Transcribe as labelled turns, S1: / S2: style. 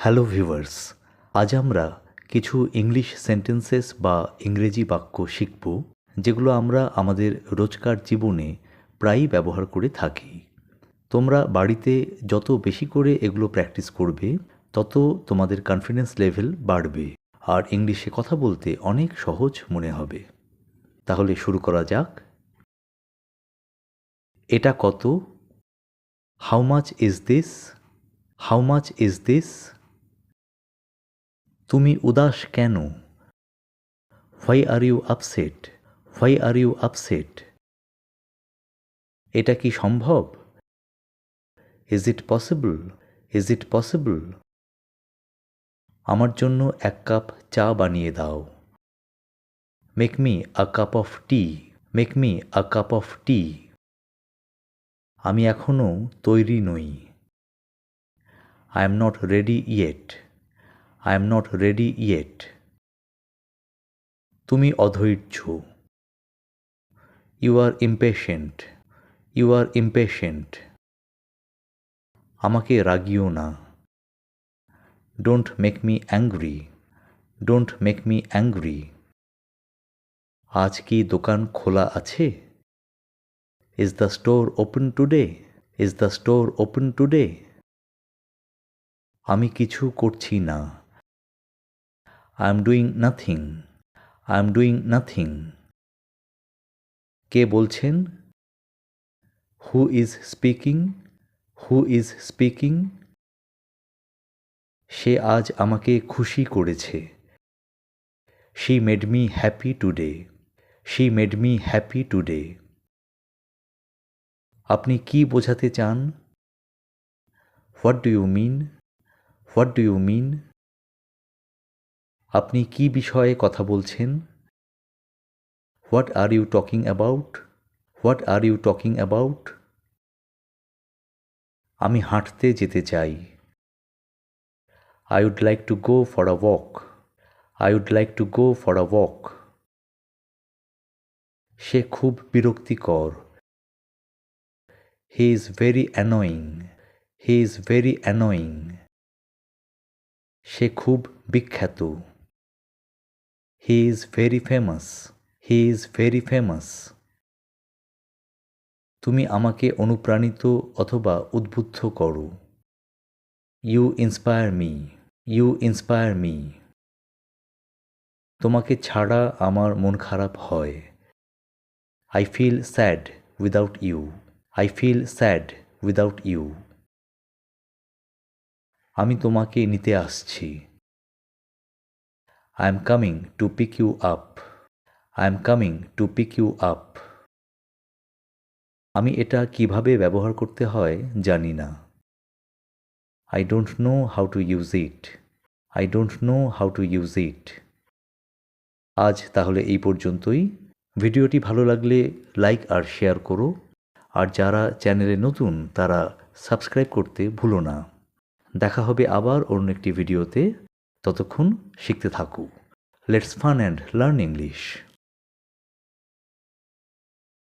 S1: Hello viewers, আজ আমরা কিছু ইংলিশ সেন্টেন্সেস বা ইংরেজি বাক্য শিখব যেগুলো আমরা আমাদের রোজকার জীবনে প্রায়ই ব্যবহার করে থাকি। তোমরা বাড়িতে যত বেশি করে এগুলো প্র্যাকটিস করবে তত তোমাদের কনফিডেন্স লেভেল বাড়বে আর ইংলিশে কথা বলতে অনেক সহজ মনে হবে। তাহলে শুরু করা যাক। এটা কত? How much is this? How much is this? তুমি উদাস কেন? Why are you upset? Why are you upset? এটা কি সম্ভব? Is it possible? Is it possible? আমার জন্য এক কাপ চা বানিয়ে দাও। Make me a cup of tea. Make me a cup of tea. আমি এখনো তৈরি নই। I am not ready yet. I am not ready yet. তুমি অধৈর্য। You are impatient. You are impatient. আমাকে রাগিও না। Don't make me angry. Don't make me angry. আজ কি দোকান খোলা আছে? Is the store open today? Is the store open today? আমি কিছু করছি না। I am doing nothing. I am doing nothing. কে বলছেন? Who is speaking? Who is speaking? সে আজ আমাকে খুশি করেছে। She made me happy today. She made me happy today. আপনি কি বোঝাতে চান? What do you mean? What do you mean? আপনি কি বিষয়ে কথা বলছেন? What are you talking about? What are you talking about? আমি হাঁটতে যেতে চাই। I would like to go for a walk. I would like to go for a walk. সে খুব বিরক্তিকর। He is very annoying. He is very annoying. সে খুব বিখ্যাত। He is very famous. He is very famous. তুমি আমাকে অনুপ্রাণিত অথবা উদ্বুদ্ধ করো। You inspire me. You inspire me. তোমাকে ছাড়া আমার মন খারাপ হয়। I feel sad without you. I feel sad without you. আমি তোমাকে নিতে আসছি। I am coming to pick you up. I am coming to pick you up. আমি এটা কিভাবে ব্যবহার করতে হয় জানি না। I don't know how to use it. I don't know how to use it. আজ তাহলে এই পর্যন্তই। ভিডিওটি ভালো লাগলে লাইক আর শেয়ার করো, আর যারা চ্যানেলে নতুন তারা সাবস্ক্রাইব করতে ভুলো না। দেখা হবে আবার অন্য একটি ভিডিওতে। ততক্ষণ শিখতে থাকো। Let's fun and learn English.